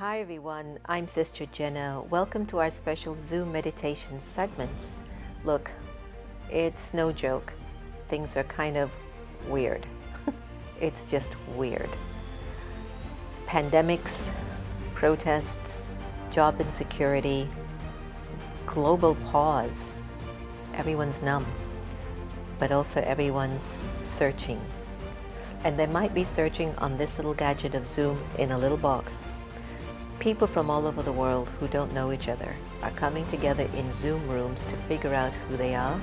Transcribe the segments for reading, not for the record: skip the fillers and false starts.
Hi everyone, I'm Sister Jenna. Welcome to our special Zoom meditation segments. Look, it's no joke. Things are kind of weird. It's just weird. Pandemics, protests, job insecurity, global pause. Everyone's numb, but also everyone's searching. And they might be searching on this little gadget of Zoom in a little box. People from all over the world who don't know each other are coming together in Zoom rooms to figure out who they are,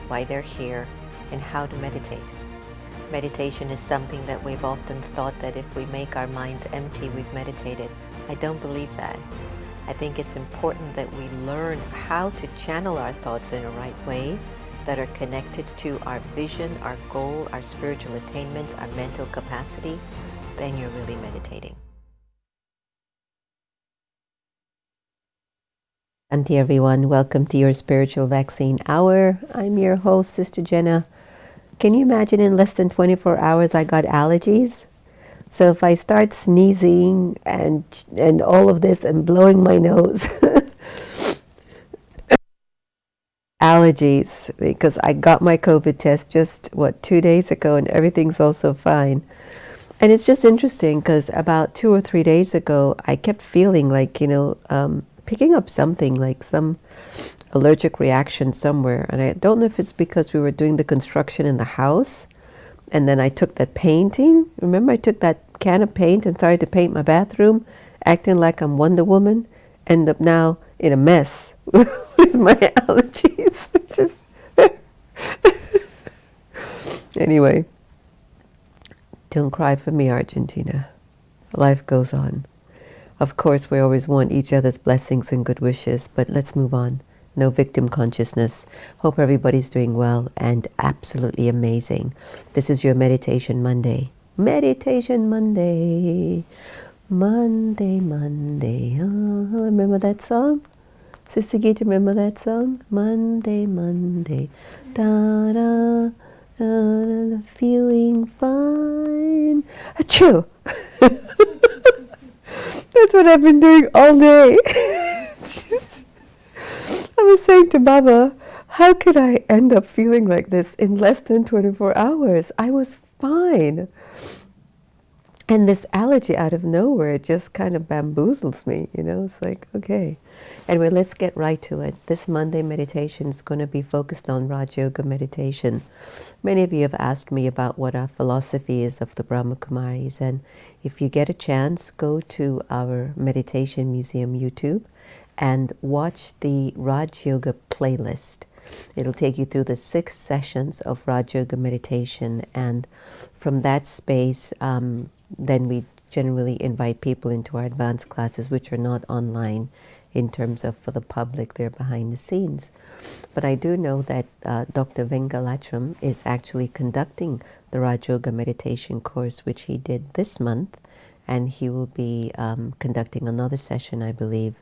why they're here, and how to meditate. Meditation is something that we've often thought that if we make our minds empty, we've meditated. I don't believe that. I think it's important that we learn how to channel our thoughts in a right way that are connected to our vision, our goal, our spiritual attainments, our mental capacity. Then you're really meditating. Auntie everyone, welcome to your Spiritual Vaccine Hour. I'm your host, Sister Jenna. Can you imagine in less than 24 hours I got allergies? So if I start sneezing and all of this and blowing my nose, allergies, because I got my COVID test just, 2 days ago and everything's also fine. And it's just interesting because about 2 or 3 days ago, I kept feeling like, picking up something like some allergic reaction somewhere. And I don't know if it's because we were doing the construction in the house. And then I took that painting. Remember, I took that can of paint and started to paint my bathroom, acting like I'm Wonder Woman. End up now in a mess with my allergies. It's just anyway. Don't cry for me, Argentina. Life goes on. Of course, we always want each other's blessings and good wishes, but let's move on. No victim consciousness. Hope everybody's doing well and absolutely amazing. This is your Meditation Monday. Meditation Monday. Monday, Monday. Oh, remember that song? Sister Gita, remember that song? Monday, Monday. Da-da. Feeling fine. Achoo! That's what I've been doing all day. I was saying to Baba, how could I end up feeling like this in less than 24 hours? I was fine. And this allergy out of nowhere just kind of bamboozles me, It's like, okay. Anyway, let's get right to it. This Monday meditation is going to be focused on Raj Yoga meditation. Many of you have asked me about what our philosophy is of the Brahma Kumaris, and if you get a chance, go to our Meditation Museum YouTube and watch the Raj Yoga playlist. It'll take you through the 6 sessions of Raj Yoga meditation, and from that space, then we generally invite people into our advanced classes, which are not online in terms of for the public, they're behind the scenes. But I do know that Dr. Vengalachram is actually conducting the Raj Yoga meditation course, which he did this month, and he will be conducting another session, I believe,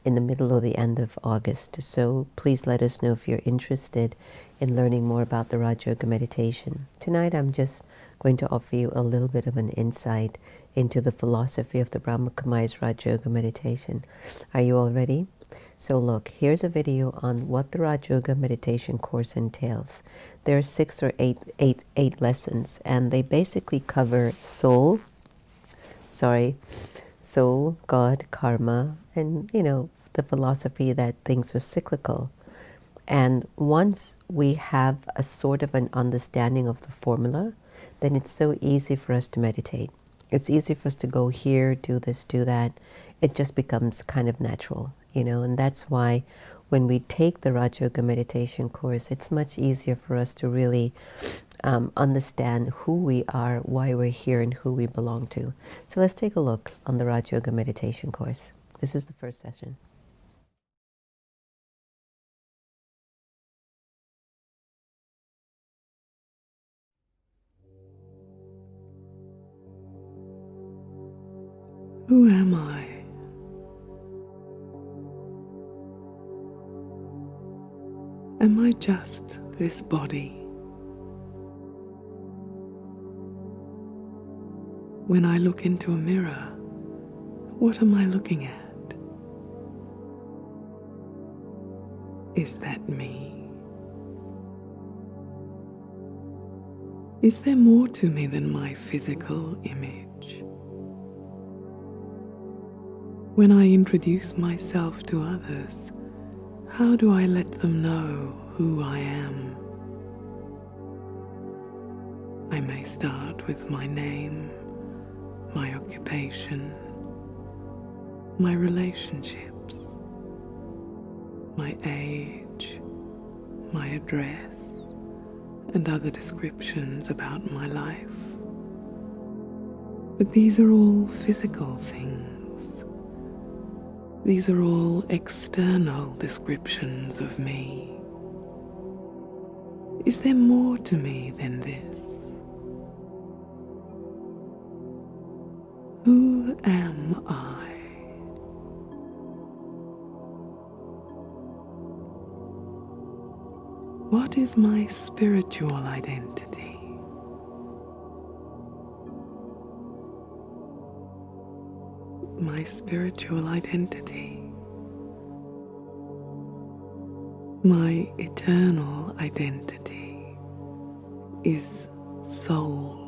in the middle or the end of August. So please let us know if you're interested in learning more about the Raj Yoga meditation. Tonight I'm just going to offer you a little bit of an insight into the philosophy of the Brahma Kumaris Raj Yoga meditation. Are you all ready? So look, here's a video on what the Raj Yoga meditation course entails. There are 6 or 8 lessons, and they basically cover soul, God, karma, and the philosophy that things are cyclical. And once we have a sort of an understanding of the formula, then it's so easy for us to meditate. It's easy for us to go here, do this, do that. It just becomes kind of natural, and that's why when we take the Raj Yoga meditation course, it's much easier for us to really understand who we are, why we're here, and who we belong to. So let's take a look on the Raj Yoga meditation course. This is the first session. Who am I? Am I just this body? When I look into a mirror, What am I looking at? Is that me? Is there more to me than my physical image? When I introduce myself to others, how do I let them know who I am? I may start with my name, my occupation, my relationships, my age, my address, and other descriptions about my life. But these are all physical things. These are all external descriptions of me. Is there more to me than this? Who am I? What is my spiritual identity? My spiritual identity. My eternal identity is soul.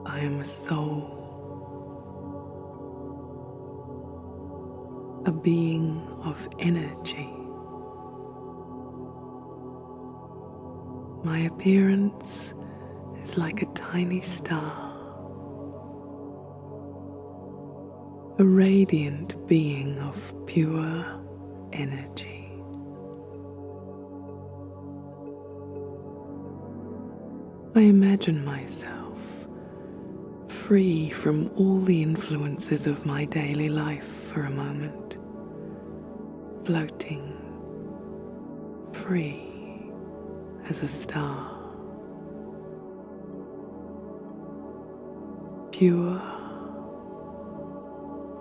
I am a soul, a being of energy. My appearance is like a tiny star, a radiant being of pure energy. I imagine myself free from all the influences of my daily life for a moment, floating free as a star, pure,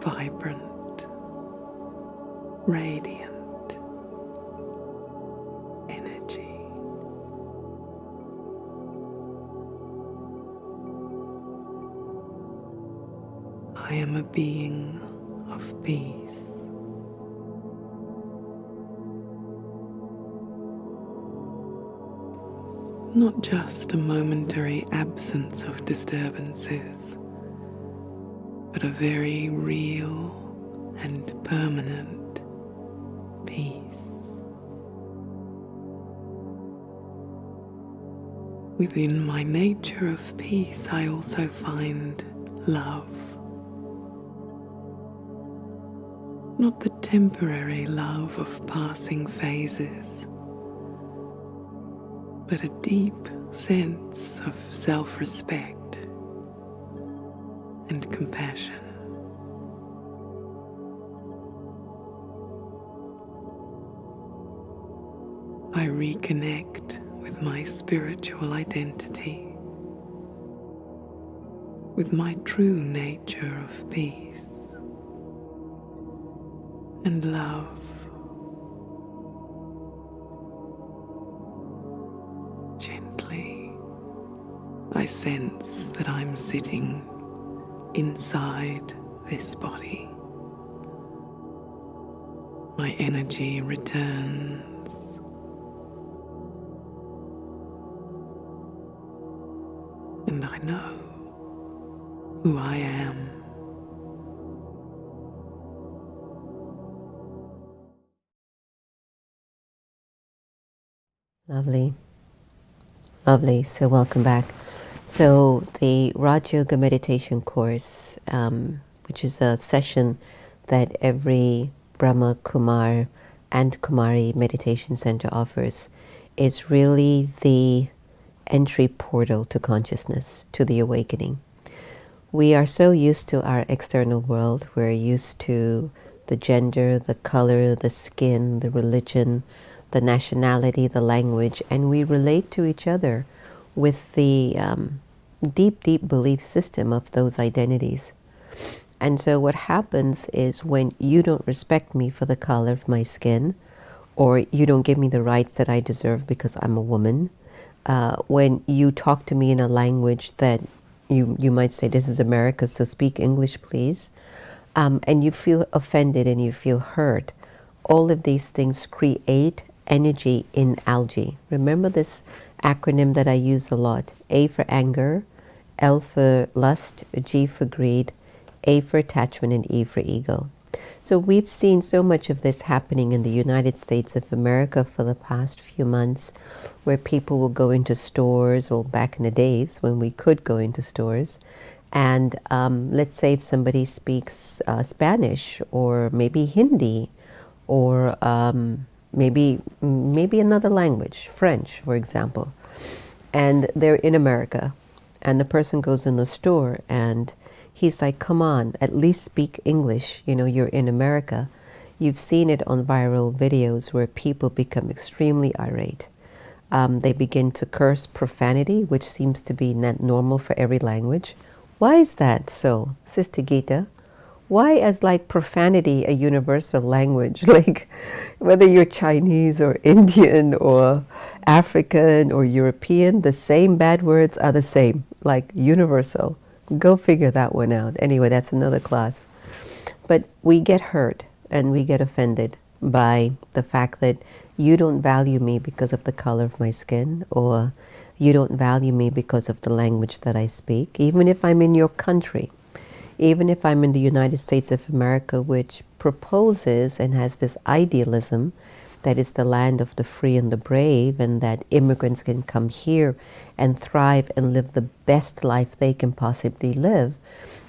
vibrant, radiant energy. I am a being of peace. Not just a momentary absence of disturbances, but a very real and permanent peace. Within my nature of peace, I also find love. Not the temporary love of passing phases, but a deep sense of self-respect and compassion. I reconnect with my spiritual identity, with my true nature of peace and love. Gently, I sense that I'm sitting inside this body. My energy returns, and I know who I am. Lovely. Lovely. So welcome back. So the Raj Yoga meditation course, which is a session that every Brahma Kumar and Kumari meditation center offers, is really the entry portal to consciousness, to the awakening. We are so used to our external world. We're used to the gender, the color, the skin, the religion, the nationality, the language, and we relate to each other with the deep, deep belief system of those identities. And so what happens is when you don't respect me for the color of my skin, or you don't give me the rights that I deserve because I'm a woman, when you talk to me in a language that you might say, this is America, so speak English, please. And you feel offended and you feel hurt. All of these things create energy in algae. Remember this acronym that I use a lot: A for anger, L for lust, G for greed, A for attachment, and E for ego. So we've seen so much of this happening in the United States of America for the past few months, where people will go into stores, well, back in the days when we could go into stores, and let's say if somebody speaks Spanish or maybe Hindi or maybe another language, French, for example, and they're in America, and the person goes in the store and he's like, come on, at least speak English, you know, you're in America. You've seen it on viral videos where people become extremely irate. They begin to curse profanity, which seems to be not normal for every language. Why is that so, Sister Gita? Why is like profanity a universal language? Like whether you're Chinese or Indian or African or European, the same bad words are the same, like universal. Go figure that one out. Anyway, that's another class. But we get hurt and we get offended by the fact that you don't value me because of the color of my skin, or you don't value me because of the language that I speak, even if I'm in your country. Even if I'm in the United States of America, which proposes and has this idealism that it's the land of the free and the brave, and that immigrants can come here and thrive and live the best life they can possibly live,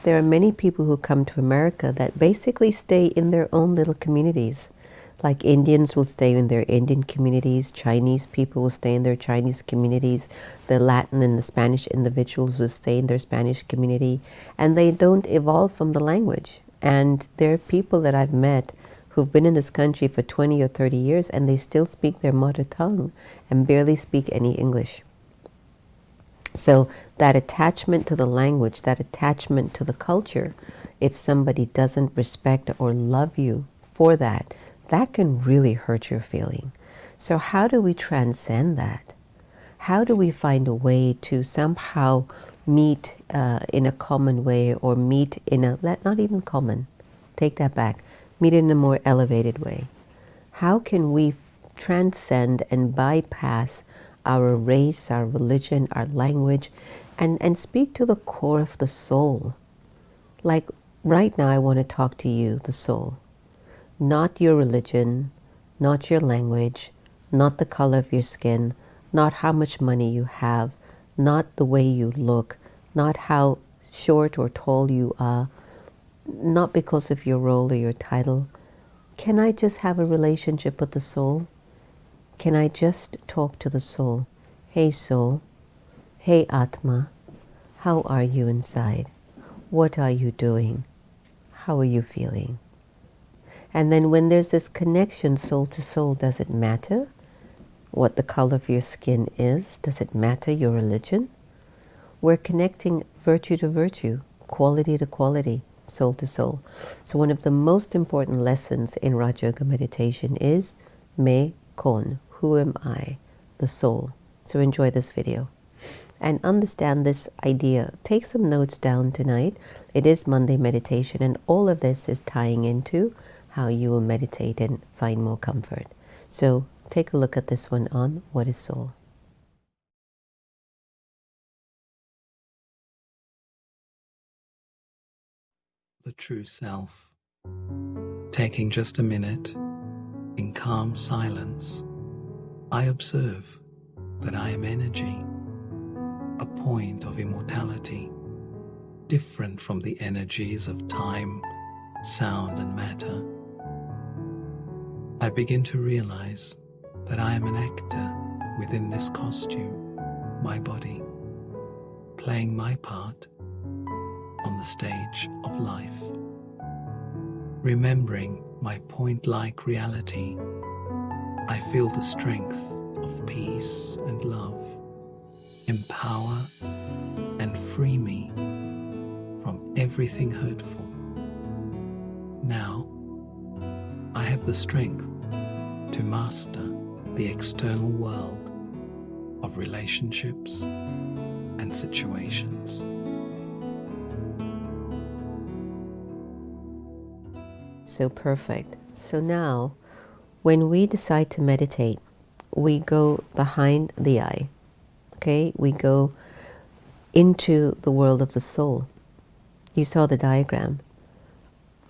there are many people who come to America that basically stay in their own little communities. Like Indians will stay in their Indian communities, Chinese people will stay in their Chinese communities, the Latin and the Spanish individuals will stay in their Spanish community, and they don't evolve from the language. And there are people that I've met who've been in this country for 20 or 30 years and they still speak their mother tongue and barely speak any English. So that attachment to the language, that attachment to the culture, if somebody doesn't respect or love you for that, that can really hurt your feeling. So how do we transcend that? How do we find a way to somehow meet in a common way, or meet in a, not even common, take that back, meet in a more elevated way? How can we transcend and bypass our race, our religion, our language, and speak to the core of the soul? Like right now I want to talk to you, the soul. Not your religion, not your language, not the color of your skin, not how much money you have, not the way you look, not how short or tall you are, not because of your role or your title. Can I just have a relationship with the soul? Can I just talk to the soul? Hey soul, hey Atma, how are you inside? What are you doing? How are you feeling? And then when there's this connection soul to soul, does it matter what the color of your skin is? Does it matter your religion? We're connecting virtue to virtue, quality to quality, soul to soul. So one of the most important lessons in Raja Yoga meditation is me kon, who am I, the soul. So enjoy this video and understand this idea. Take some notes down tonight. It is Monday meditation, and all of this is tying into how you will meditate and find more comfort. So take a look at this one on what is soul. The true self. Taking just a minute, in calm silence, I observe that I am energy, a point of immortality, different from the energies of time, sound, and matter. I begin to realize that I am an actor within this costume, my body, playing my part on the stage of life. Remembering my point-like reality, I feel the strength of peace and love empower and free me from everything hurtful. Now, I have the strength to master the external world of relationships and situations. So perfect. So now, when we decide to meditate, we go behind the eye. Okay? We go into the world of the soul. You saw the diagram.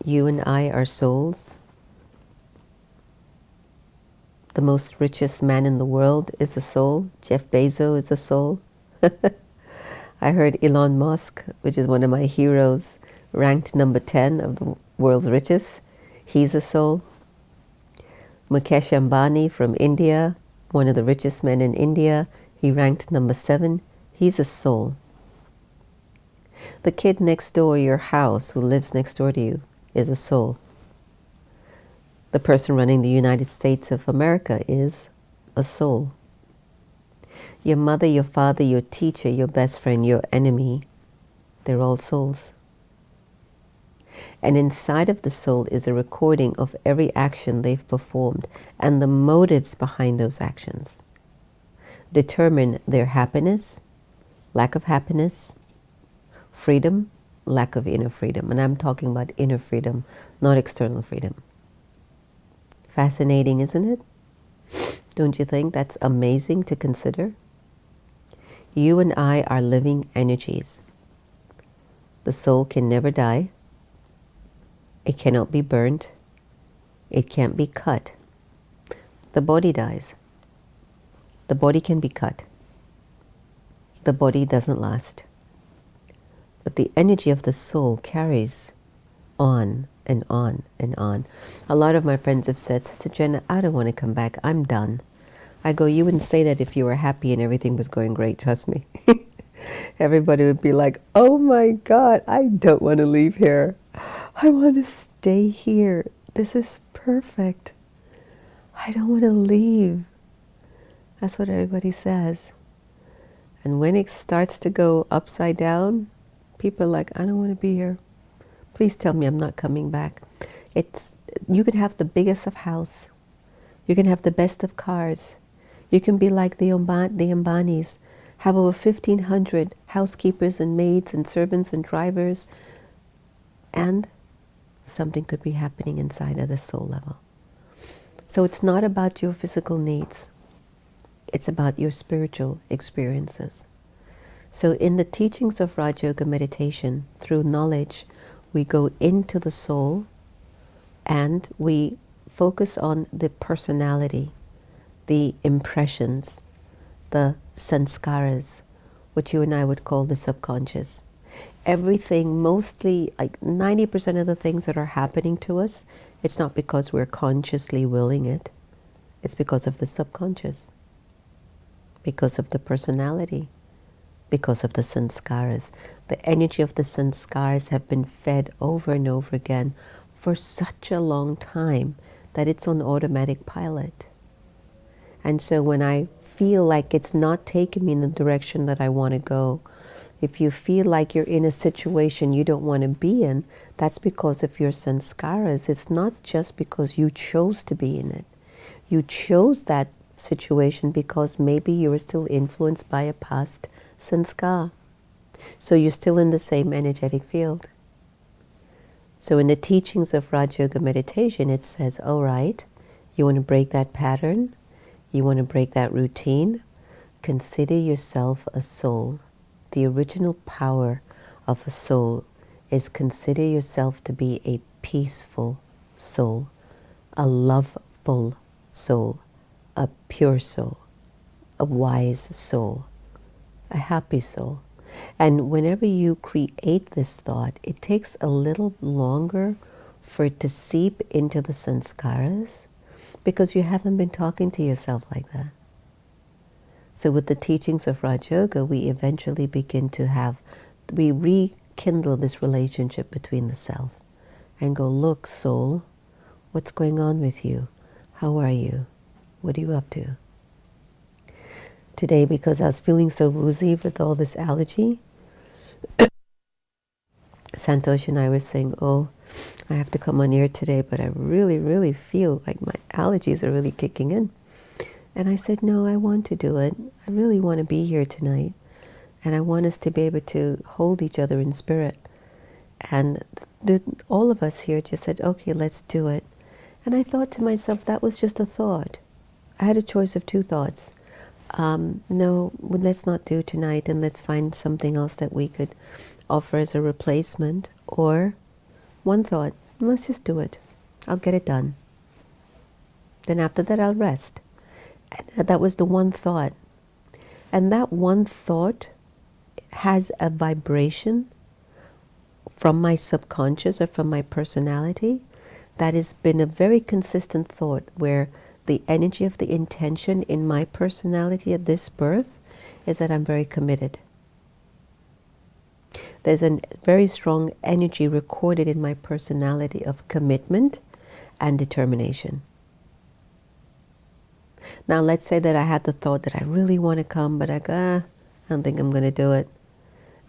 You and I are souls. The most richest man in the world is a soul. Jeff Bezos is a soul. I heard Elon Musk, which is one of my heroes, ranked number 10 of the world's richest. He's a soul. Mukesh Ambani from India, one of the richest men in India, he ranked number 7. He's a soul. The kid next door, your house, who lives next door to you, is a soul. The person running the United States of America is a soul. Your mother, your father, your teacher, your best friend, your enemy, they're all souls. And inside of the soul is a recording of every action they've performed and the motives behind those actions. Determine their happiness, lack of happiness, freedom, lack of inner freedom. And I'm talking about inner freedom, not external freedom. Fascinating, isn't it? Don't you think that's amazing to consider? You and I are living energies. The soul can never die. It cannot be burnt. It can't be cut. The body dies. The body can be cut. The body doesn't last. But the energy of the soul carries on and on and on. A lot of my friends have said, Sister Jenna, I don't want to come back. I'm done. I go, you wouldn't say that if you were happy and everything was going great, trust me. Everybody would be like, oh my God, I don't want to leave here. I want to stay here. This is perfect. I don't want to leave. That's what everybody says. And when it starts to go upside down, people are like, I don't want to be here. Please tell me I'm not coming back. You could have the biggest of house. You can have the best of cars. You can be like the Ambanis, have over 1,500 housekeepers and maids and servants and drivers, and something could be happening inside at the soul level. So it's not about your physical needs. It's about your spiritual experiences. So in the teachings of Raja Yoga meditation, through knowledge, we go into the soul and we focus on the personality, the impressions, the sanskaras, what you and I would call the subconscious. Everything, mostly like 90% of the things that are happening to us, it's not because we're consciously willing it. It's because of the subconscious, because of the personality, because of the sanskaras. The energy of the sanskaras have been fed over and over again for such a long time that it's on automatic pilot. And so when I feel like it's not taking me in the direction that I want to go, if you feel like you're in a situation you don't want to be in, that's because of your sanskaras. It's not just because you chose to be in it. You chose that situation because maybe you were still influenced by a past sanskar. So you're still in the same energetic field. So in the teachings of Raja Yoga meditation, it says, all right, you want to break that pattern, you want to break that routine, consider yourself a soul. The original power of a soul is consider yourself to be a peaceful soul, a loveful soul, a pure soul, a wise soul, a happy soul. And whenever you create this thought, it takes a little longer for it to seep into the sanskaras because you haven't been talking to yourself like that. So with the teachings of Raja Yoga, we eventually begin to we rekindle this relationship between the self and go, look, soul, what's going on with you? How are you? What are you up to? Today, because I was feeling so woozy with all this allergy, Santosh and I were saying, oh, I have to come on air today, but I really, really feel like my allergies are really kicking in. And I said, no, I want to do it. I really want to be here tonight. And I want us to be able to hold each other in spirit. And all of us here just said, okay, let's do it. And I thought to myself, that was just a thought. I had a choice of two thoughts. No, well, let's not do tonight, and let's find something else that we could offer as a replacement. Or one thought, let's just do it. I'll get it done. Then after that, I'll rest. And that was the one thought. And that one thought has a vibration from my subconscious or from my personality that has been a very consistent thought, where the energy of the intention in my personality at this birth is that I'm very committed. There's a very strong energy recorded in my personality of commitment and determination. Now let's say that I had the thought that I really want to come, but I don't think I'm going to do it.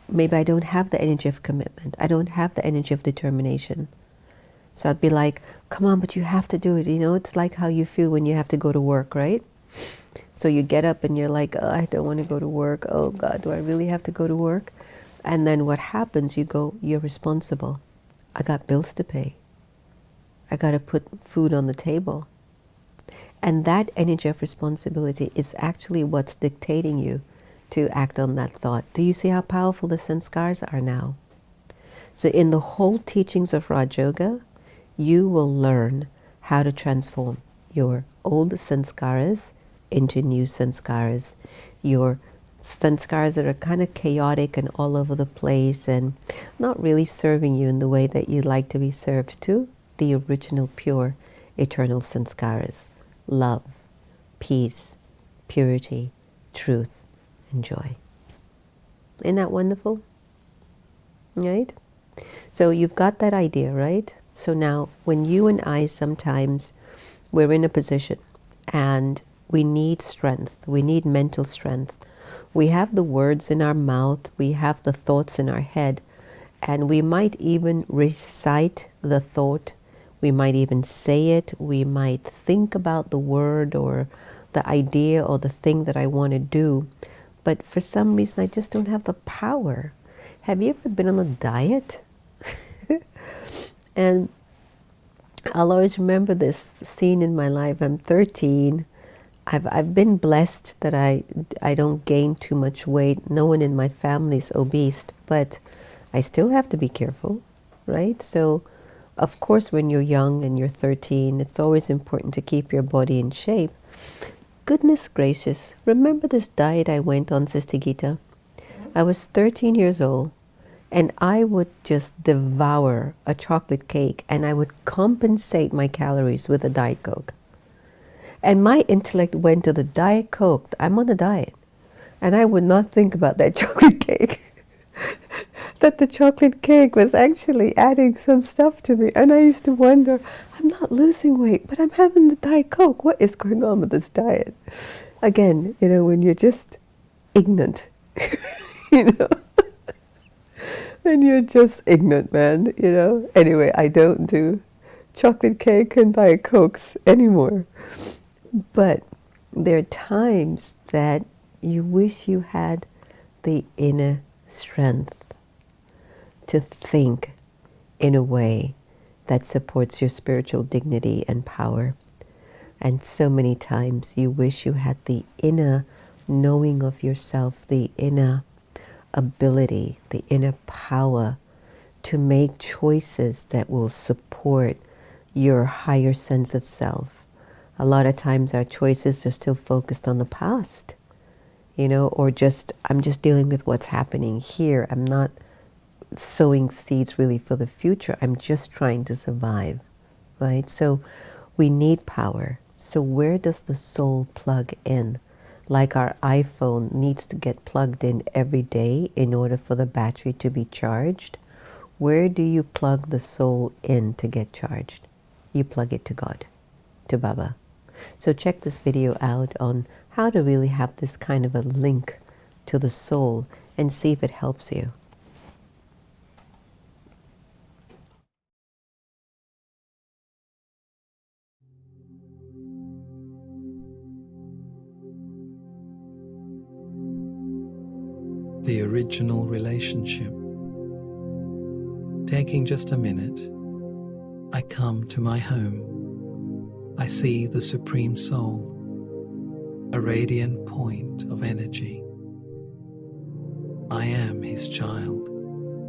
Maybe I don't have the energy of commitment. I don't have the energy of determination. So I'd be like, come on, but you have to do it. You know, it's like how you feel when you have to go to work, right? So you get up and you're like, oh, I don't want to go to work. Oh God, do I really have to go to work? And then what happens, you go, you're responsible. I got bills to pay. I got to put food on the table. And that energy of responsibility is actually what's dictating you to act on that thought. Do you see how powerful the sanskars are now? So in the whole teachings of Raj Yoga, you will learn how to transform your old sanskaras into new sanskaras, your sanskaras that are kind of chaotic and all over the place and not really serving you in the way that you like to be served, to the original pure eternal sanskaras: love, peace, purity, truth, and joy. Isn't that wonderful? Right? So you've got that idea, right? So now when you and I sometimes, we're in a position and we need strength, we need mental strength. We have the words in our mouth, we have the thoughts in our head, and we might even recite the thought, we might even say it, we might think about the word or the idea or the thing that I want to do, but for some reason I just don't have the power. Have you ever been on a diet? And I'll always remember this scene in my life. I'm 13. I've been blessed that I don't gain too much weight. No one in my family is obese, but I still have to be careful, right? So, of course, when you're young and you're 13, it's always important to keep your body in shape. Goodness gracious, remember this diet I went on, Sister Gita? I was 13 years old. And I would just devour a chocolate cake, and I would compensate my calories with a Diet Coke. And my intellect went to the Diet Coke. I'm on a diet. And I would not think about that chocolate cake. That the chocolate cake was actually adding some stuff to me. And I used to wonder, I'm not losing weight, but I'm having the Diet Coke. What is going on with this diet? Again, you know, when you're just ignorant, you know. And you're just ignorant, man, you know. Anyway, I don't do chocolate cake and Diet Cokes anymore. But there are times that you wish you had the inner strength to think in a way that supports your spiritual dignity and power. And so many times you wish you had the inner knowing of yourself, the inner ability, the inner power to make choices that will support your higher sense of self. A lot of times our choices are still focused on the past, you know, or just, I'm just dealing with what's happening here. I'm not sowing seeds really for the future. I'm just trying to survive, right? So we need power. So where does the soul plug in? Like our iPhone needs to get plugged in every day in order for the battery to be charged. Where do you plug the soul in to get charged? You plug it to God, to Baba. So check this video out on how to really have this kind of a link to the soul and see if it helps you. The original relationship, Taking just a minute, I come to my home. I see the Supreme Soul, a radiant point of energy. I am his child,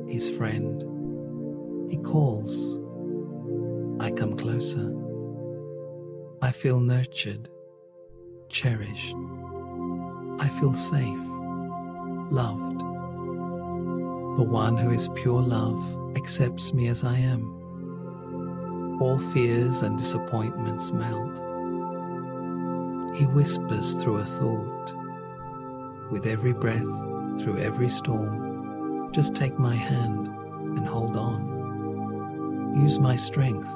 his friend. He calls. I come closer. I feel nurtured, cherished. I feel safe, loved. The one who is pure love accepts me as I am. All fears and disappointments melt. He whispers through a thought. With every breath, through every storm, just take my hand and hold on. Use my strength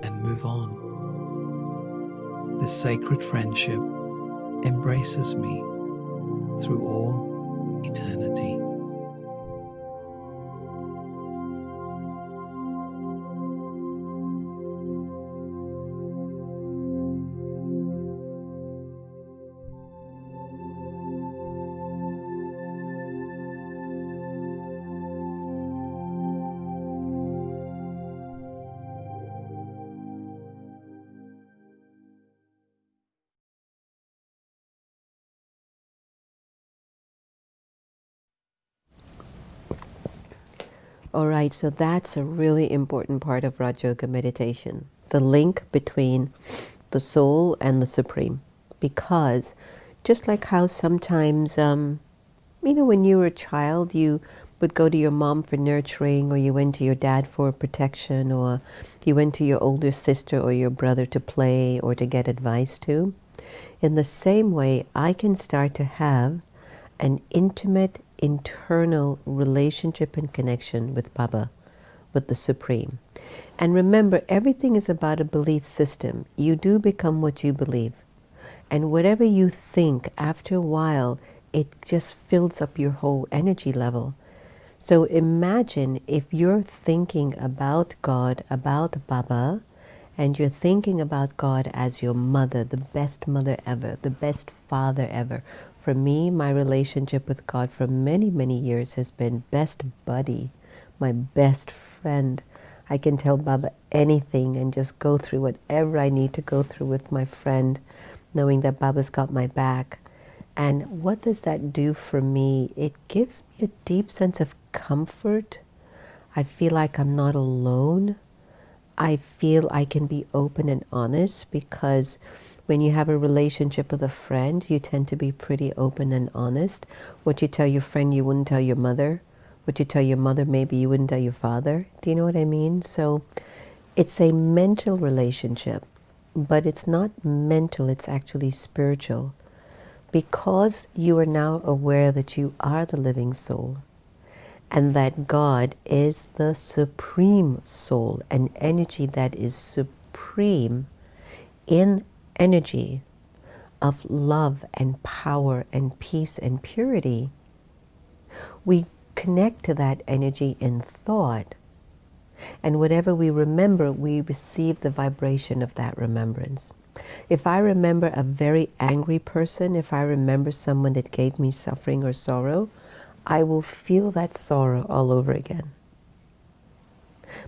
and move on. This sacred friendship embraces me through all eternity. All right, so that's a really important part of Raj Yoga meditation, the link between the soul and the Supreme. Because just like how sometimes, when you were a child, you would go to your mom for nurturing, or you went to your dad for protection, or you went to your older sister or your brother to play or to get advice to. In the same way, I can start to have an intimate internal relationship and connection with Baba, with the Supreme. And remember, everything is about a belief system. You do become what you believe. And whatever you think, after a while, it just fills up your whole energy level. So imagine if you're thinking about God, about Baba, and you're thinking about God as your mother, the best mother ever, the best father ever. For me, my relationship with God for many, many years has been best buddy, my best friend. I can tell Baba anything and just go through whatever I need to go through with my friend, knowing that Baba's got my back. And what does that do for me? It gives me a deep sense of comfort. I feel like I'm not alone. I feel I can be open and honest, because when you have a relationship with a friend, you tend to be pretty open and honest. What you tell your friend, you wouldn't tell your mother. What you tell your mother, maybe you wouldn't tell your father. Do you know what I mean? So it's a mental relationship, but it's not mental, it's actually spiritual. Because you are now aware that you are the living soul, and that God is the supreme soul, an energy that is supreme in energy of love and power and peace and purity, we connect to that energy in thought. And whatever we remember, we receive the vibration of that remembrance. If I remember a very angry person, if I remember someone that gave me suffering or sorrow, I will feel that sorrow all over again.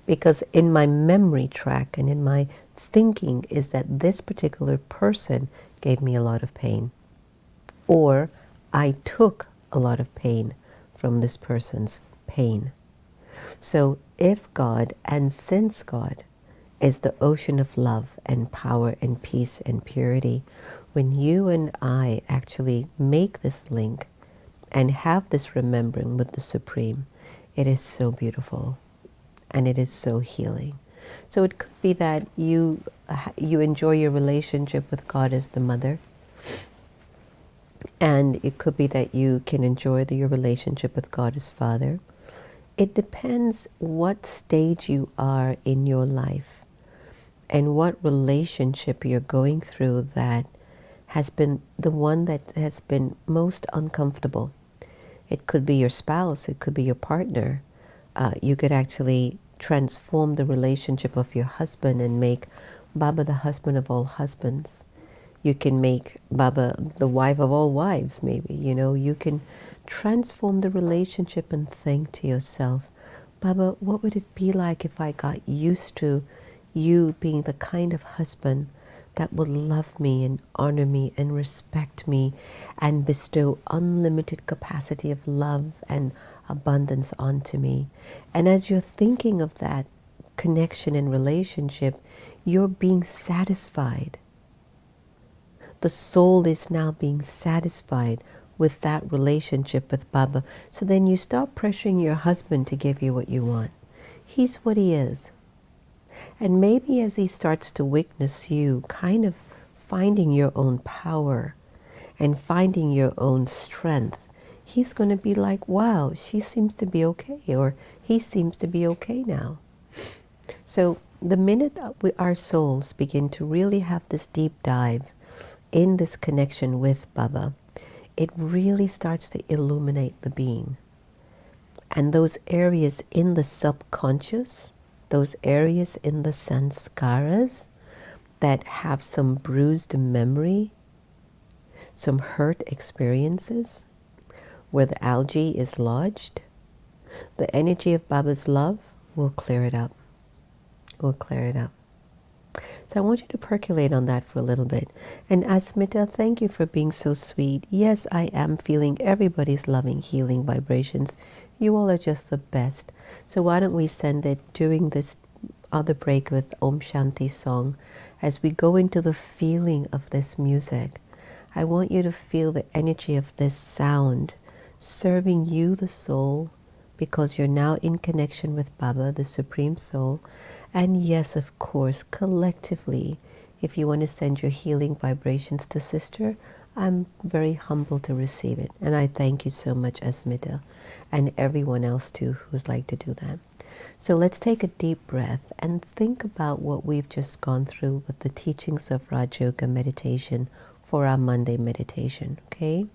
Because in my memory track and in my thinking is that this particular person gave me a lot of pain. Or I took a lot of pain from this person's pain. So if God, and since God, is the ocean of love and power and peace and purity, when you and I actually make this link and have this remembering with the Supreme, it is so beautiful and it is so healing. So it could be that you enjoy your relationship with God as the mother, and it could be that you can enjoy your relationship with God as Father. It depends what stage you are in your life and what relationship you're going through that has been the one that has been most uncomfortable. It could be your spouse, it could be your partner. You could actually transform the relationship of your husband and make Baba the husband of all husbands. You can make Baba the wife of all wives, maybe. You can transform the relationship and think to yourself, Baba, what would it be like if I got used to you being the kind of husband that would love me and honor me and respect me and bestow unlimited capacity of love and abundance onto me? And as you're thinking of that connection and relationship, you're being satisfied. The soul is now being satisfied with that relationship with Baba. So then you stop pressuring your husband to give you what you want. He's what he is. And maybe as he starts to witness you kind of finding your own power and finding your own strength, he's going to be like, wow, she seems to be okay, or he seems to be okay now. So the minute that our souls begin to really have this deep dive in this connection with Baba, it really starts to illuminate the being. And those areas in the subconscious, those areas in the sanskaras that have some bruised memory, some hurt experiences, where the algae is lodged, the energy of Baba's love will clear it up. Will clear it up. So I want you to percolate on that for a little bit. And Asmita, thank you for being so sweet. Yes, I am feeling everybody's loving, healing vibrations. You all are just the best. So why don't we send it during this other break with Om Shanti song. As we go into the feeling of this music, I want you to feel the energy of this sound serving you, the soul, because you're now in connection with Baba, the Supreme Soul. And yes, of course, collectively, if you want to send your healing vibrations to Sister, I'm very humble to receive it. And I thank you so much, Asmita, and everyone else too who's like to do that. So let's take a deep breath and think about what we've just gone through with the teachings of Raj Yoga meditation for our Monday meditation, okay?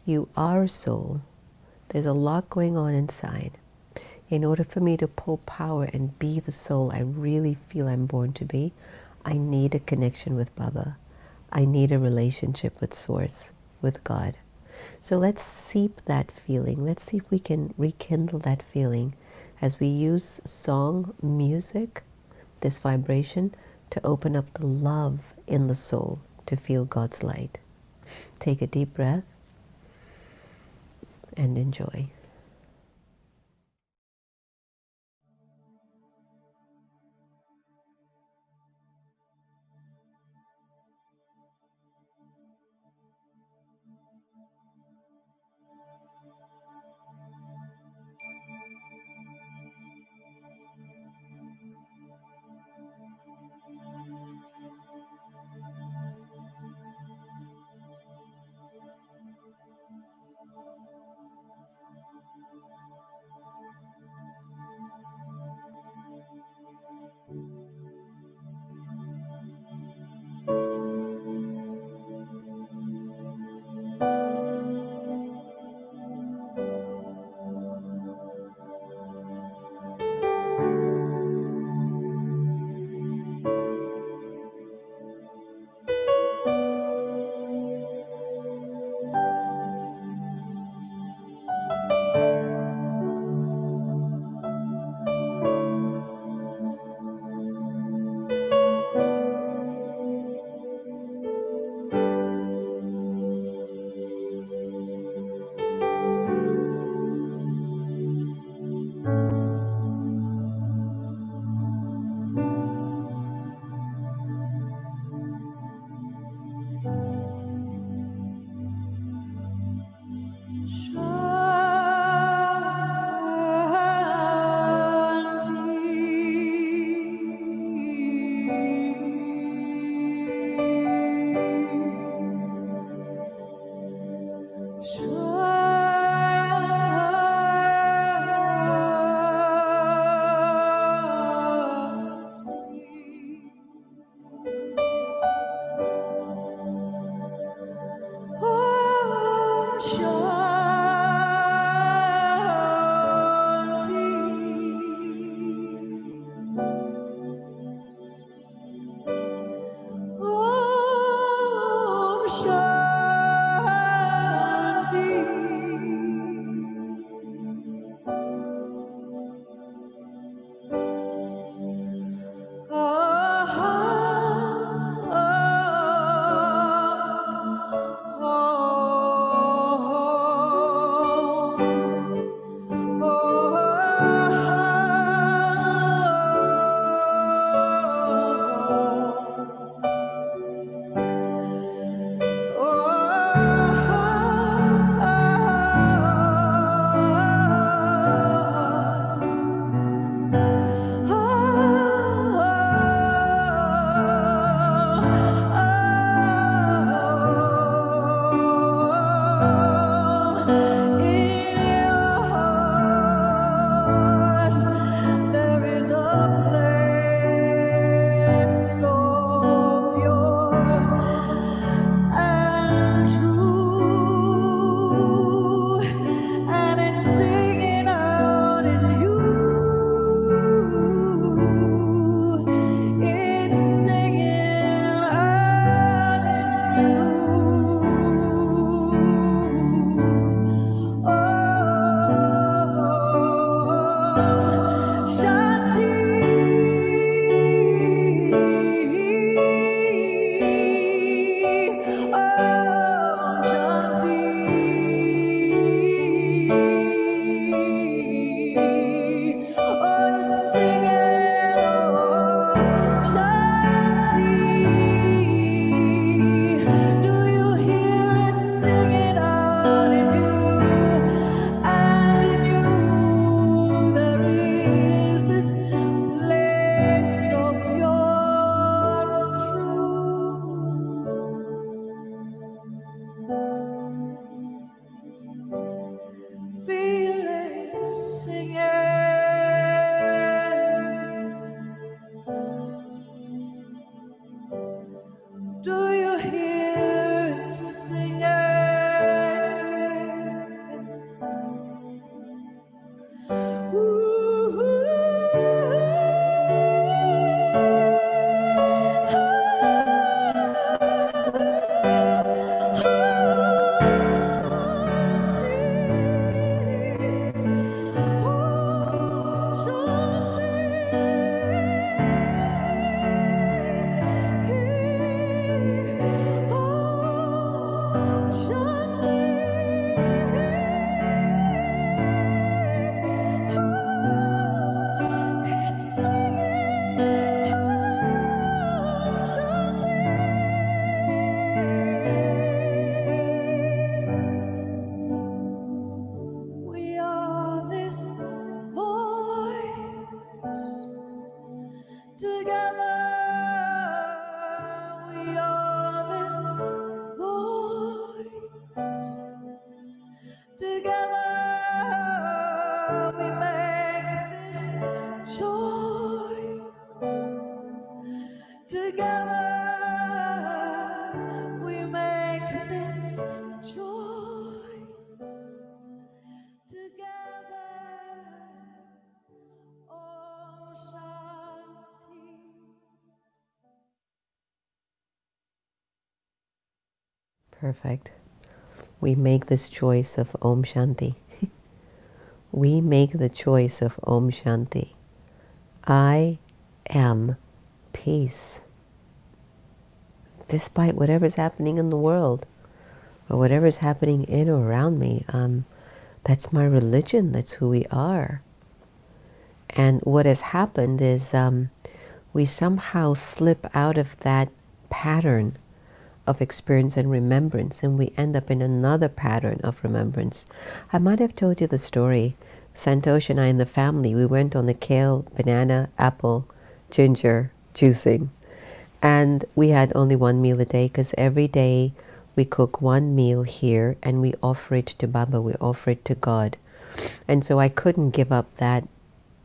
You are a soul. There's a lot going on inside. In order for me to pull power and be the soul I really feel I'm born to be, I need a connection with Baba. I need a relationship with Source, with God. So let's seep that feeling. Let's see if we can rekindle that feeling as we use song, music, this vibration, to open up the love in the soul to feel God's light. Take a deep breath and enjoy. Do you hear it singing? We are this voice together. We are this voice together. We make this choice together. We make this choice together. Om Shanti. Perfect. We make this choice of Om Shanti. We make the choice of Om Shanti. I am peace. Despite whatever's happening in the world, or whatever's happening in or around me, that's my religion, that's who we are. And what has happened is we somehow slip out of that pattern of experience and remembrance, and we end up in another pattern of remembrance. I might have told you the story. Santosh and I and the family, we went on a kale, banana, apple, ginger juicing. And we had only one meal a day, because every day we cook one meal here and we offer it to Baba, we offer it to God. And so I couldn't give up that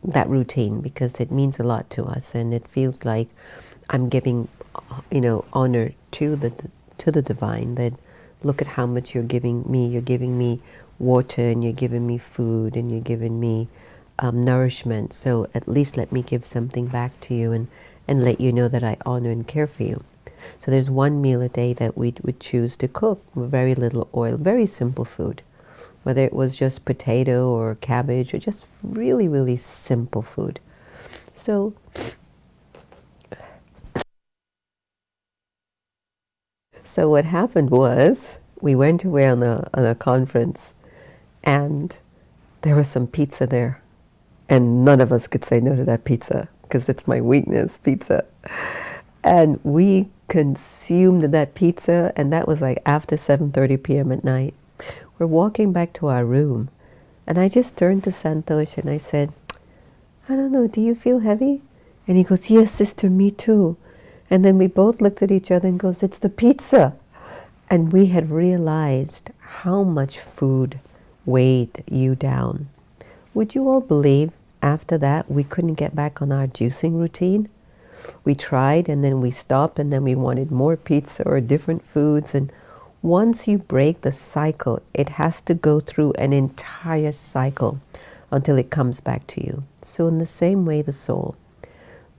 routine, because it means a lot to us, and it feels like I'm giving, honor to the divine. That look at how much you're giving me. You're giving me water, and you're giving me food, and you're giving me nourishment. So at least let me give something back to you, and let you know that I honor and care for you. So there's one meal a day that we would choose to cook with very little oil, very simple food. Whether it was just potato or cabbage or just really, really simple food. So what happened was, we went away on a conference, and there was some pizza there. And none of us could say no to that pizza, because it's my weakness, pizza. And we consumed that pizza, and that was like after 7:30 p.m. at night. We're walking back to our room, and I just turned to Santosh and I said, I don't know, do you feel heavy? And he goes, yes, sister, me too. And then we both looked at each other and goes, it's the pizza. And we had realized how much food weighed you down. Would you all believe after that we couldn't get back on our juicing routine? We tried, and then we stopped, and then we wanted more pizza or different foods. And once you break the cycle, it has to go through an entire cycle until it comes back to you. So in the same way, the soul.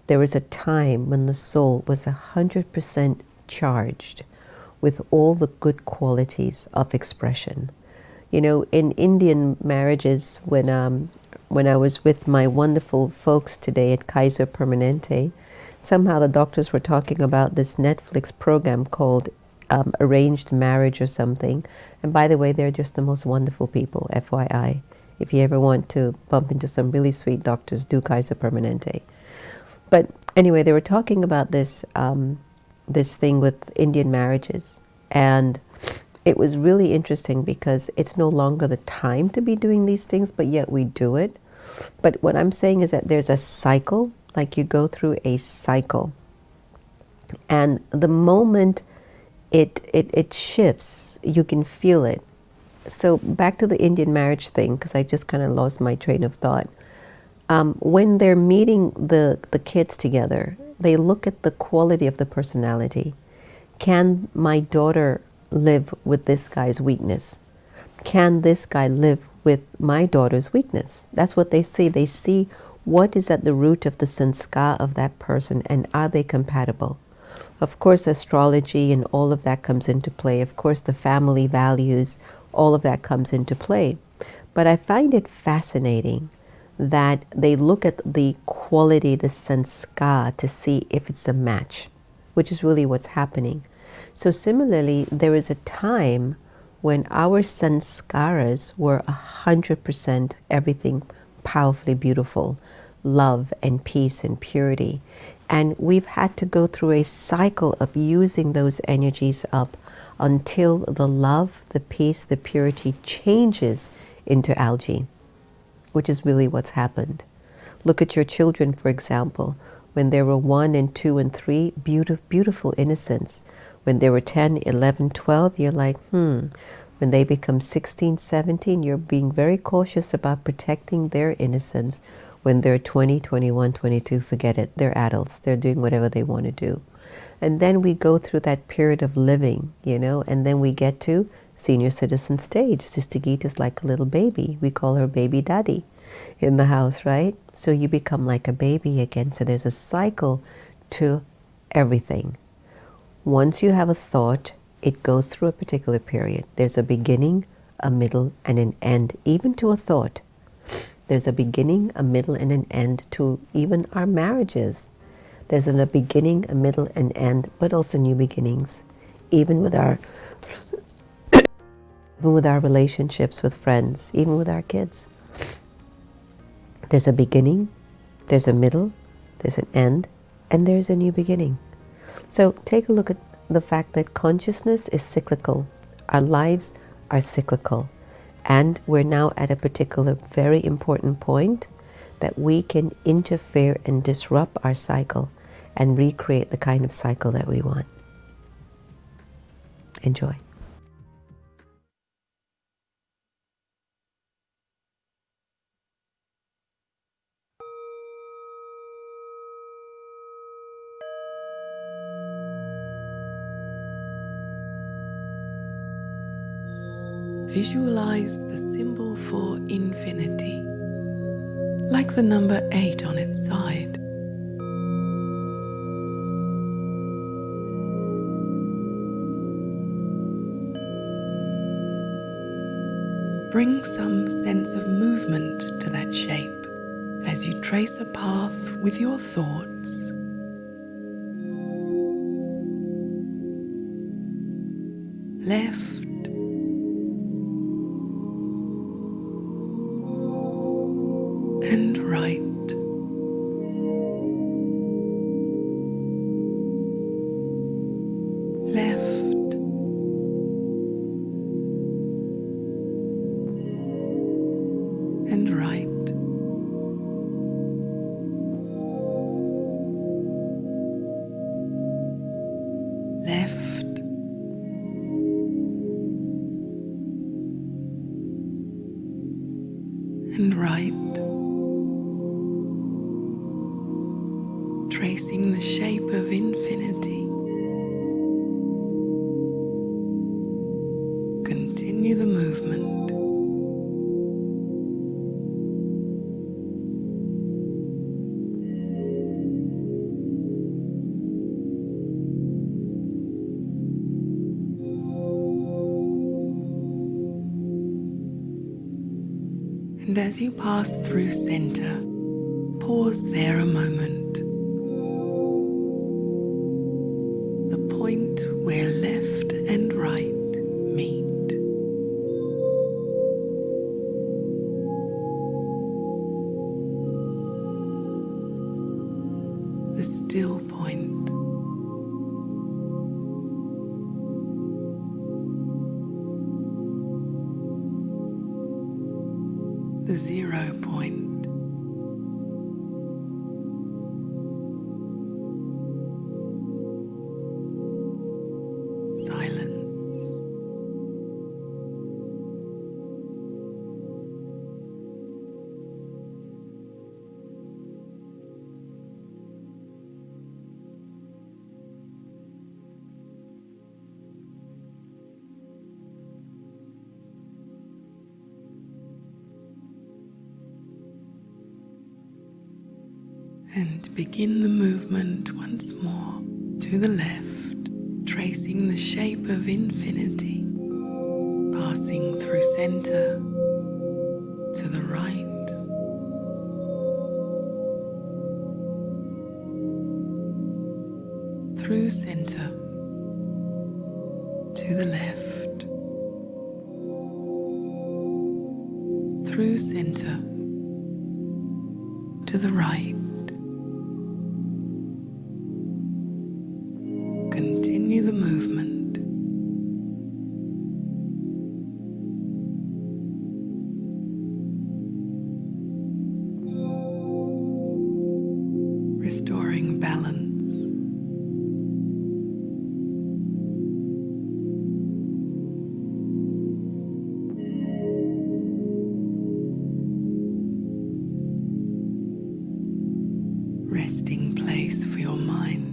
There was a time when the soul was 100% charged with all the good qualities of expression. You know, in Indian marriages, when I was with my wonderful folks today at Kaiser Permanente, somehow the doctors were talking about this Netflix program called Arranged Marriage or something. And by the way, they're just the most wonderful people, FYI. If you ever want to bump into some really sweet doctors, do Kaiser Permanente. But anyway, they were talking about this this thing with Indian marriages, and it was really interesting because it's no longer the time to be doing these things, but yet we do it. But what I'm saying is that there's a cycle, like you go through a cycle, and the moment it shifts, you can feel it. So back to the Indian marriage thing, because I just kind of lost my train of thought. When they're meeting the kids together, they look at the quality of the personality. Can my daughter live with this guy's weakness? Can this guy live with my daughter's weakness? That's what they see. They see what is at the root of the sanskar of that person, and are they compatible? Of course, astrology and all of that comes into play. Of course, the family values, all of that comes into play. But I find it fascinating that they look at the quality, the sanskar, to see if it's a match, which is really what's happening. So similarly, there is a time when our sanskaras were 100% everything powerfully beautiful, love and peace and purity. And we've had to go through a cycle of using those energies up until the love, the peace, the purity changes into algae, which is really what's happened. Look at your children, for example. When they were 1 and 2 and 3, beautiful innocence. When they were 10, 11, 12, you're like, When they become 16, 17, you're being very cautious about protecting their innocence. When they're 20, 21, 22, forget it. They're adults. They're doing whatever they want to do. And then we go through that period of living, and then we get to senior citizen stage. Sister Geeta's like a little baby. We call her baby daddy in the house, right? So you become like a baby again. So there's a cycle to everything. Once you have a thought, it goes through a particular period. There's a beginning, a middle, and an end, even to a thought. There's a beginning, a middle, and an end to even our marriages. There's a beginning, a middle, and end, but also new beginnings, even with our relationships with friends, even with our kids. There's a beginning, there's a middle, there's an end, and there's a new beginning. So take a look at the fact that consciousness is cyclical. Our lives are cyclical. And we're now at a particular very important point that we can interfere and disrupt our cycle and recreate the kind of cycle that we want. Enjoy. Visualize the symbol for infinity, like the number 8 on its side. Bring some sense of movement to that shape as you trace a path with your thoughts. Left, and right. Left and right. Left and right. Tracing the shape of infinity. Continue the movement. And as you pass through center, pause there a moment. The point where left and right meet. The still point. The 0 point. Silence. And begin the movement once more to the left, tracing the shape of infinity, passing through center to the right, through center to the left, through center to the right. Continue the movement. Restoring balance. Resting place for your mind.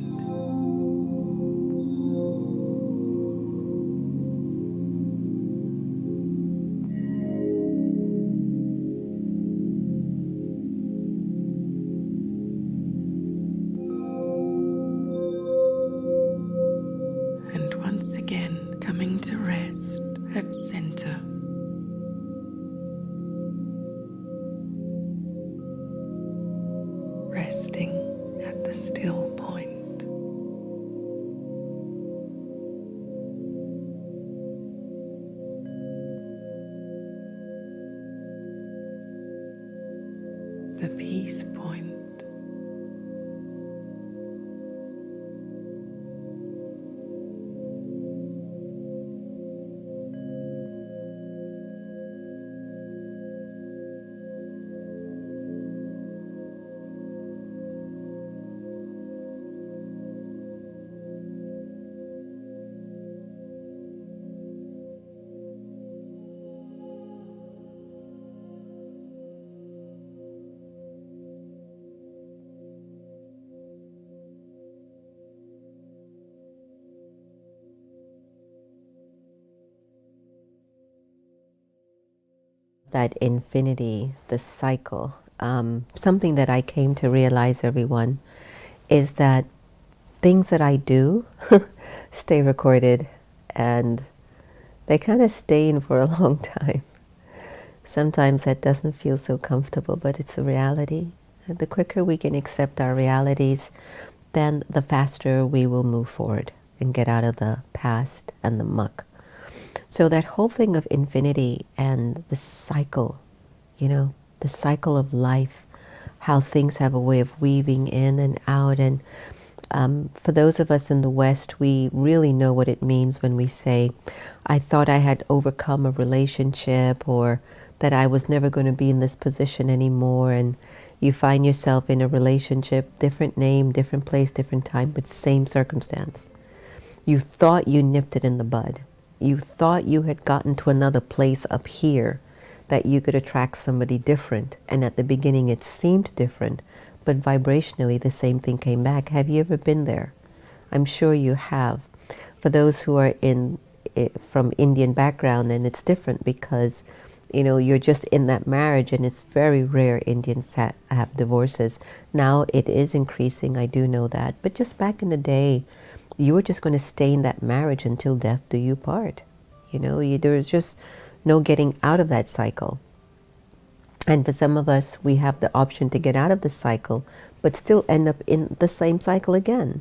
And once again, coming to rest at center. Resting at the still point. The peace point. That infinity, the cycle, something that I came to realize, everyone, is that things that I do stay recorded and they kind of stay in for a long time. Sometimes that doesn't feel so comfortable, but it's a reality. And the quicker we can accept our realities, then the faster we will move forward and get out of the past and the muck. So that whole thing of infinity and the cycle, the cycle of life, how things have a way of weaving in and out. And for those of us in the West, we really know what it means when we say, I thought I had overcome a relationship, or that I was never going to be in this position anymore. And you find yourself in a relationship, different name, different place, different time, but same circumstance. You thought you nipped it in the bud. You thought you had gotten to another place up here that you could attract somebody different. And at the beginning it seemed different, but vibrationally the same thing came back. Have you ever been there? I'm sure you have. For those who are from Indian background, then it's different because you're just in that marriage, and it's very rare Indians have divorces. Now it is increasing, I do know that. But just back in the day, you were just going to stay in that marriage until death do you part. There's just no getting out of that cycle. And for some of us, we have the option to get out of the cycle, but still end up in the same cycle again.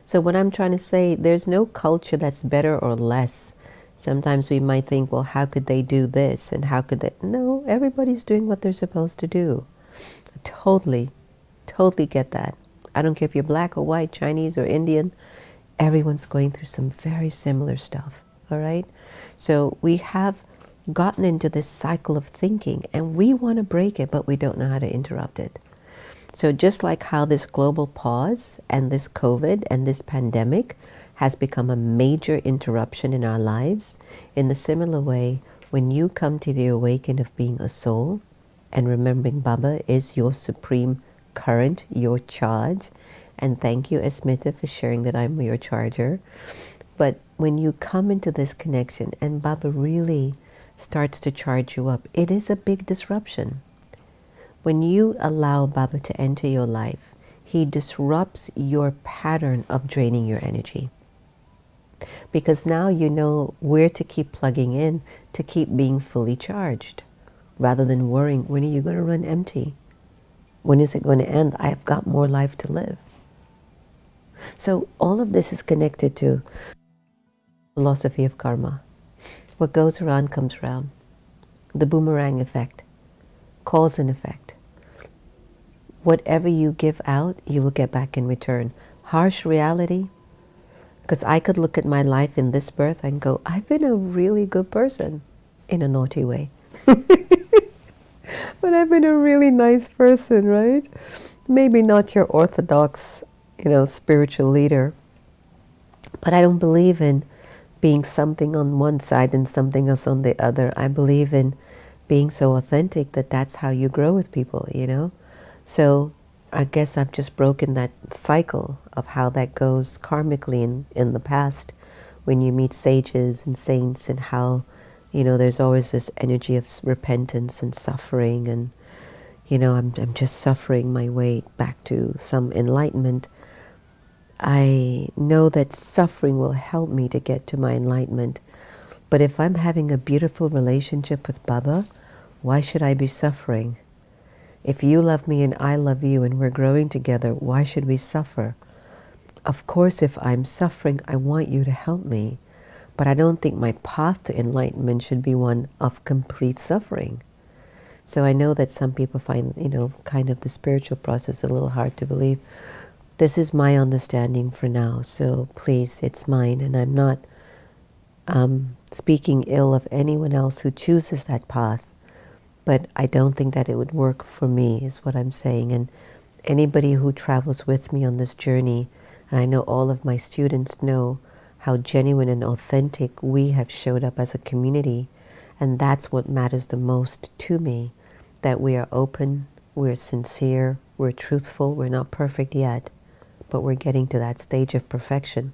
So what I'm trying to say, there's no culture that's better or less. Sometimes we might think, well, how could they do this? And how could they? No, everybody's doing what they're supposed to do. Totally get that. I don't care if you're black or white, Chinese or Indian. Everyone's going through some very similar stuff, all right? So we have gotten into this cycle of thinking, and we want to break it, but we don't know how to interrupt it. So just like how this global pause and this COVID and this pandemic has become a major interruption in our lives, in the similar way, when you come to the awakening of being a soul and remembering Baba is your supreme current, your charge, and thank you, Asmita, for sharing that I'm your charger. But when you come into this connection and Baba really starts to charge you up, it is a big disruption. When you allow Baba to enter your life, he disrupts your pattern of draining your energy. Because now you know where to keep plugging in to keep being fully charged, rather than worrying, when are you going to run empty? When is it going to end? I've got more life to live. So all of this is connected to philosophy of karma. What goes around comes around. The boomerang effect, cause and effect. Whatever you give out, you will get back in return. Harsh reality, because I could look at my life in this birth and go, I've been a really good person, in a naughty way. But I've been a really nice person, right? Maybe not your orthodox, spiritual leader. But I don't believe in being something on one side and something else on the other. I believe in being so authentic that that's how you grow with people, So I guess I've just broken that cycle of how that goes karmically in the past when you meet sages and saints, and how, there's always this energy of repentance and suffering, and, I'm just suffering my way back to some enlightenment. I know that suffering will help me to get to my enlightenment. But if I'm having a beautiful relationship with Baba, why should I be suffering? If you love me and I love you and we're growing together, why should we suffer? Of course, if I'm suffering, I want you to help me. But I don't think my path to enlightenment should be one of complete suffering. So I know that some people find, kind of the spiritual process a little hard to believe. This is my understanding for now, so please, it's mine, and I'm not speaking ill of anyone else who chooses that path. But I don't think that it would work for me, is what I'm saying. And anybody who travels with me on this journey, and I know all of my students know how genuine and authentic we have showed up as a community, and that's what matters the most to me, that we are open, we're sincere, we're truthful, we're not perfect yet, but we're getting to that stage of perfection.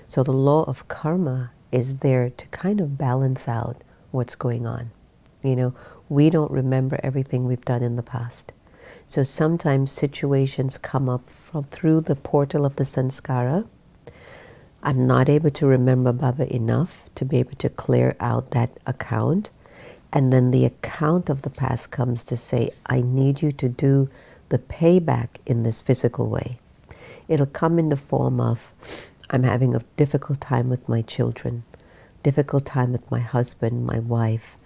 So the law of karma is there to kind of balance out what's going on. We don't remember everything we've done in the past. So sometimes situations come up through the portal of the sanskara. I'm not able to remember Baba enough to be able to clear out that account. And then the account of the past comes to say, I need you to do the payback in this physical way. It'll come in the form of, I'm having a difficult time with my children, difficult time with my husband, my wife.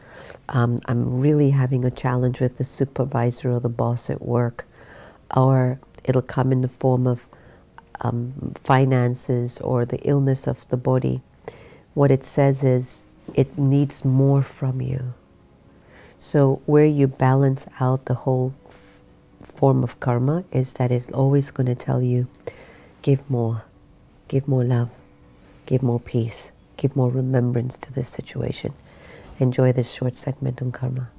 I'm really having a challenge with the supervisor or the boss at work. Or it'll come in the form of finances or the illness of the body. What it says is, it needs more from you. So where you balance out the whole form of karma is that it's always going to tell you, give more love, give more peace, give more remembrance to this situation. Enjoy this short segment on karma.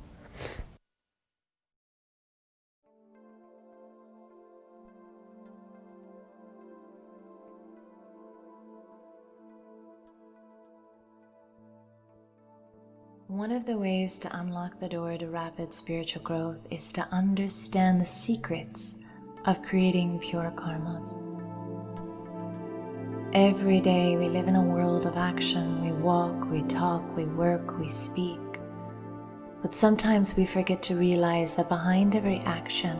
One of the ways to unlock the door to rapid spiritual growth is to understand the secrets of creating pure karmas. Every day we live in a world of action. We walk, we talk, we work, we speak. But sometimes we forget to realize that behind every action,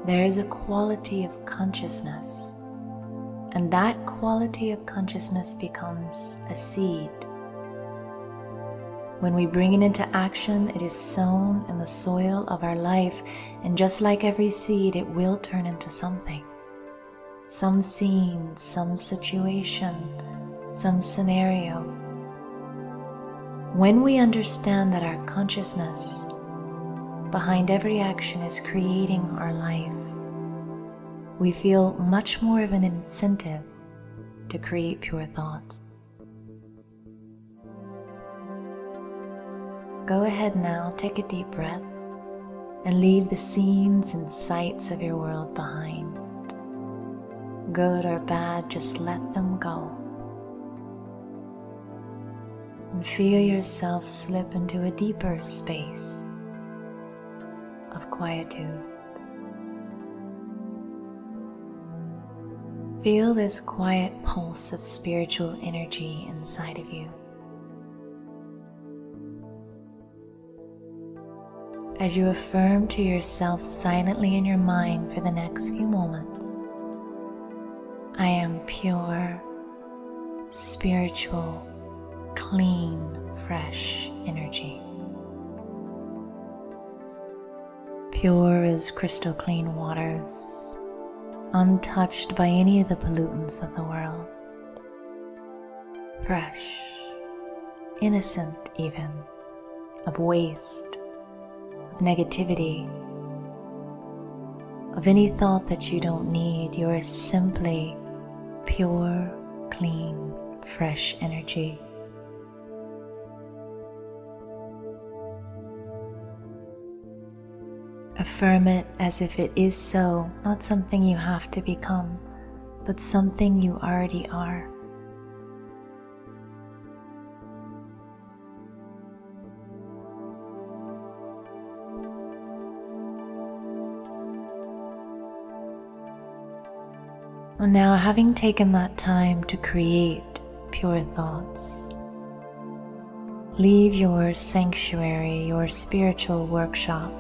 there is a quality of consciousness. And that quality of consciousness becomes a seed. When we bring it into action, it is sown in the soil of our life, and just like every seed, it will turn into something. Some scene, some situation, some scenario. When we understand that our consciousness behind every action is creating our life, we feel much more of an incentive to create pure thoughts. Go ahead now, take a deep breath, and leave the scenes and sights of your world behind. Good or bad, just let them go. And feel yourself slip into a deeper space of quietude. Feel this quiet pulse of spiritual energy inside of you. As you affirm to yourself silently in your mind for the next few moments, I am pure, spiritual, clean, fresh energy. Pure as crystal clean waters, untouched by any of the pollutants of the world. Fresh, innocent even, of waste, of negativity, of any thought that you don't need. You are simply pure, clean, fresh energy. Affirm it as if it is so, not something you have to become, but something you already are. And now, having taken that time to create pure thoughts, leave your sanctuary, your spiritual workshop,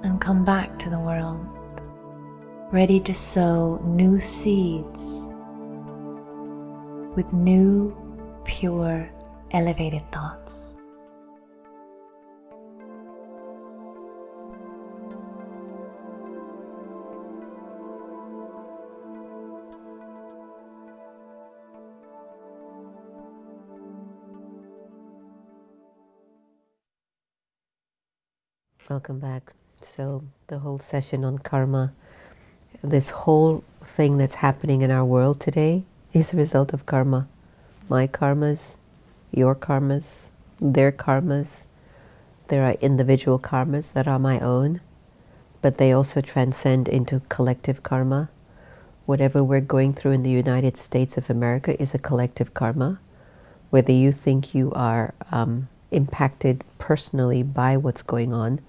and come back to the world, ready to sow new seeds with new, pure, elevated thoughts. Welcome back. So the whole session on karma, this whole thing that's happening in our world today is a result of karma. My karmas, your karmas, their karmas. There are individual karmas that are my own, but they also transcend into collective karma. Whatever we're going through in the United States of America is a collective karma. Whether you think you are impacted personally by what's going on,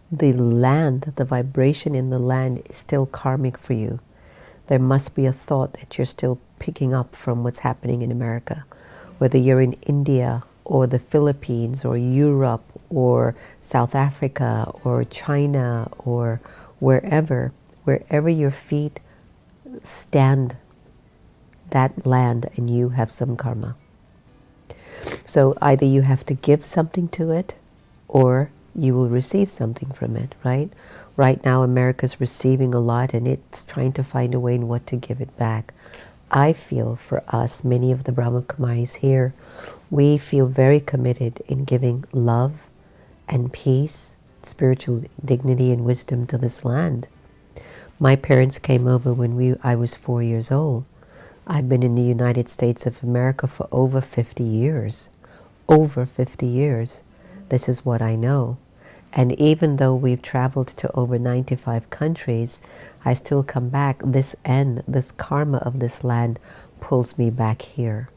the land, the vibration in the land is still karmic for you. There must be a thought that you're still picking up from what's happening in America. Whether you're in India or the Philippines or Europe or South Africa or China or wherever your feet stand, that land and you have some karma. So either you have to give something to it or you will receive something from it, right? Right now America's receiving a lot and it's trying to find a way in what to give it back. I feel for us, many of the Brahma Kumaris here, we feel very committed in giving love and peace, spiritual dignity and wisdom to this land. My parents came over when I was 4 years old. I've been in the United States of America for over 50 years. Over 50 years. This is what I know. And even though we've traveled to over 95 countries, I still come back. This karma of this land pulls me back here.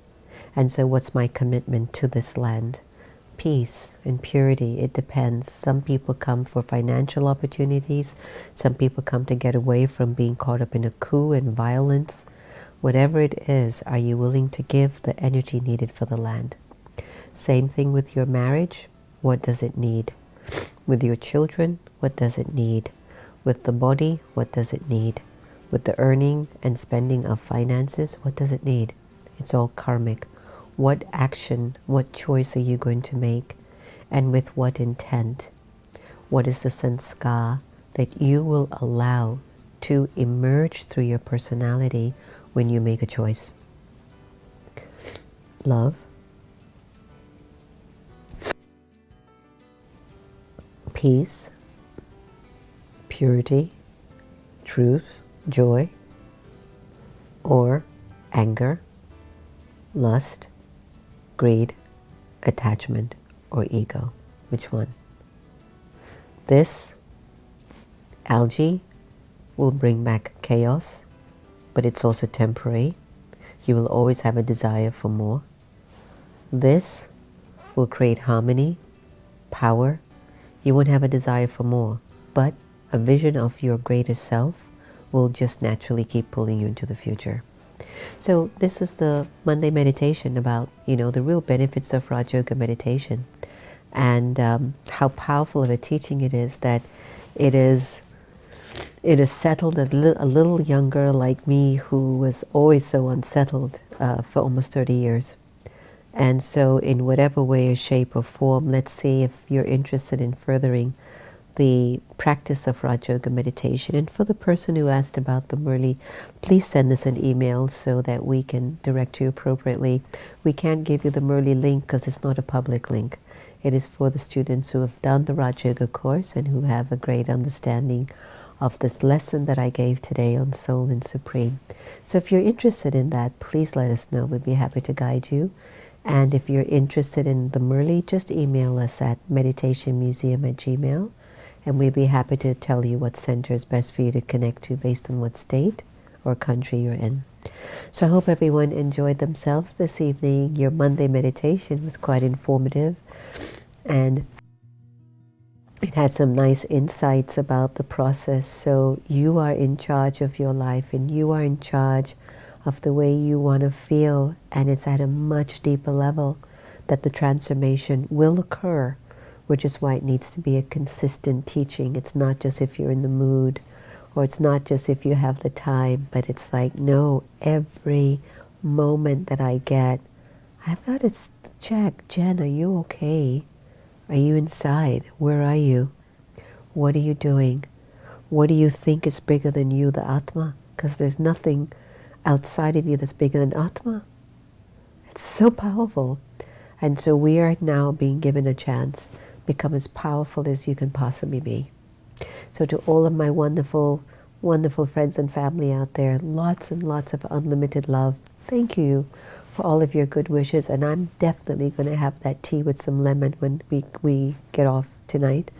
And so what's my commitment to this land? Peace and purity, it depends. Some people come for financial opportunities. Some people come to get away from being caught up in a coup and violence. Whatever it is, are you willing to give the energy needed for the land? Same thing with your marriage. What does it need? With your children, what does it need? With the body, what does it need? With the earning and spending of finances, what does it need? It's all karmic. What action, what choice are you going to make? And with what intent? What is the sanskar that you will allow to emerge through your personality when you make a choice? Love, peace, purity, truth, joy, or anger, lust, greed, attachment, or ego. Which one? This algae will bring back chaos, but it's also temporary. You will always have a desire for more. This will create harmony, power. You won't have a desire for more, but a vision of your greater self will just naturally keep pulling you into the future. So this is the Monday meditation about, the real benefits of Raj Yoga meditation, and how powerful of a teaching it is that it is settled a little younger like me, who was always so unsettled for almost 30 years. And so in whatever way or shape or form, let's see if you're interested in furthering the practice of Raj Yoga meditation. And for the person who asked about the Murli, please send us an email so that we can direct you appropriately. We can't give you the Murli link because it's not a public link. It is for the students who have done the Raj Yoga course and who have a great understanding of this lesson that I gave today on Soul and Supreme. So if you're interested in that, please let us know. We'd be happy to guide you. And if you're interested in the Murli, just email us at meditationmuseum@gmail.com, and we'd be happy to tell you what center is best for you to connect to based on what state or country you're in. So I hope everyone enjoyed themselves this evening. Your Monday meditation was quite informative, and it had some nice insights about the process. So you are in charge of your life, and you are in charge of the way you want to feel, and it's at a much deeper level that the transformation will occur, which is why it needs to be a consistent teaching. It's not just if you're in the mood, or it's not just if you have the time, but it's like, no, every moment that I get, I've got to check, Jen, are you okay? Are you inside? Where are you? What are you doing? What do you think is bigger than you, the Atma? Because there's nothing outside of you that's bigger than Atma. It's so powerful. And so we are now being given a chance, become as powerful as you can possibly be. So to all of my wonderful, wonderful friends and family out there, lots and lots of unlimited love. Thank you for all of your good wishes. And I'm definitely going to have that tea with some lemon when we get off tonight.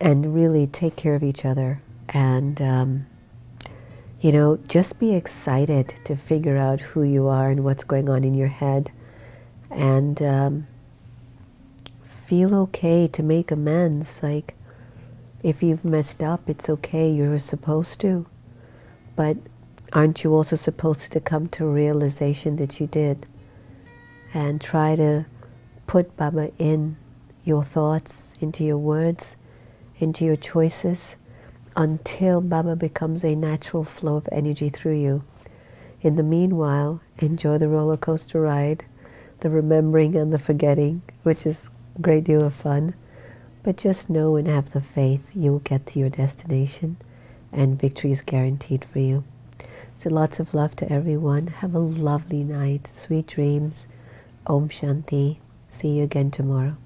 And really take care of each other. And just be excited to figure out who you are and what's going on in your head. And feel okay to make amends. Like, if you've messed up, it's okay, you're supposed to. But aren't you also supposed to come to a realization that you did? And try to put Baba in your thoughts, into your words, into your choices, until Baba becomes a natural flow of energy through you. In the meanwhile, enjoy the roller coaster ride, the remembering and the forgetting, which is a great deal of fun. But just know and have the faith you'll get to your destination, and victory is guaranteed for you. So lots of love to everyone. Have a lovely night. Sweet dreams. Om Shanti. See you again tomorrow.